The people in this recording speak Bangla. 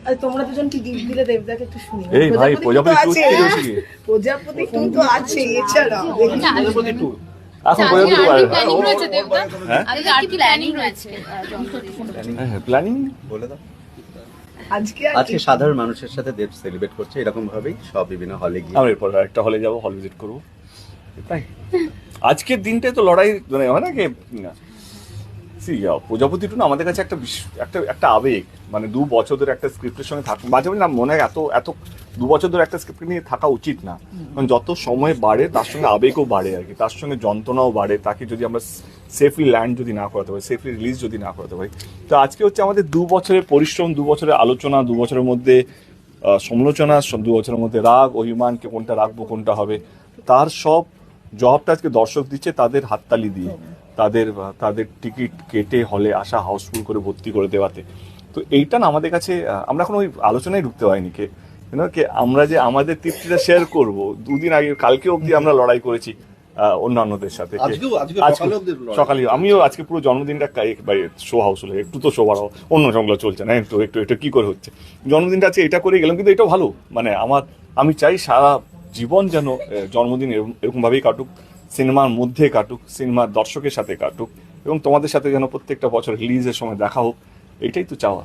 আর তোমরা দুজন কি গিফট দিলে দেবদাকে একটু শুনি। এই ভাই প্রজাপতি টু কি হচ্ছে কি? প্রজাপতি টু তো আছে, এছাড়া প্রজাপতি টু এখন প্রজাপতি টু প্ল্যানিং রয়েছে দেবদা, হ্যাঁ আর কি প্ল্যানিং রয়েছে? হ্যাঁ প্ল্যানিং বলে দাও। আজকে আজকে সাধারণ মানুষের সাথে দেব সেলিব্রেট করছে, এরকম ভাবেই সব বিভিন্ন হলে গিয়ে আমরা এরপর একটা হলে যাবো, হল ভিজিট করবো, তাই আজকের দিনটাই তো লড়াই, মানে হয় না কি প্রজাপতি টু না আমাদের কাছে একটা একটা একটা আবেগ, মানে 2 বছর ধরে একটা স্ক্রিপ্টের সঙ্গে থাকা মাঝে মাঝে না মনে হয় এত 2 বছর ধরে একটা স্ক্রিপ্ট নিয়ে থাকা উচিত না, কারণ যত সময় বাড়ে তার সঙ্গে আবেগও বাড়ে আর কি, তার সঙ্গে যন্ত্রণাও বাড়ে, তাকে যদি আমরা সেফলি ল্যান্ড যদি না করাতে পারি, সেফলি রিলিজ যদি না করাতে পারি। তো আজকে হচ্ছে আমাদের 2 বছরের পরিশ্রম, 2 বছরের আলোচনা, 2 বছরের মধ্যে সমালোচনা, 2 বছরের মধ্যে রাগ অভিমানকে কোনটা রাখবো কোনটা হবে, তার সব জবাবটা আজকে দর্শক দিচ্ছে তাদের হাততালি দিয়ে, তাদের টিকিট কেটে হলে আসা, হাউসফুল করে ভর্তি করে দেওয়াতে। তো এইটা না আমাদের কাছে, আমরা এখন ওই আলোচনায় ঢুকতে হয়নি কে আমরা যে আমাদের তৃপ্তিটা শেয়ার করব। 2 দিন আগে কালকে অবধি আমরা লড়াই করেছি অন্যান্যদের সাথে, সকালে আমিও আজকে পুরো জন্মদিনটা শো হাউস হলে একটু তো শো বাড়াও, অন্য সবগুলো চলছে না, একটু একটু একটু কি করে হচ্ছে, জন্মদিনটা আজকে এটা করে গেলাম, কিন্তু এটাও ভালো, মানে আমি চাই সারা জীবন যেন জন্মদিন এরকমভাবেই কাটুক, সিনেমার মধ্যে কাটুক, সিনেমার দর্শকের সাথে কাটুক, এবং তোমাদের সাথে যেন প্রত্যেকটা বছর রিলিজের সময় দেখা হোক, এটাই তো চাওয়া।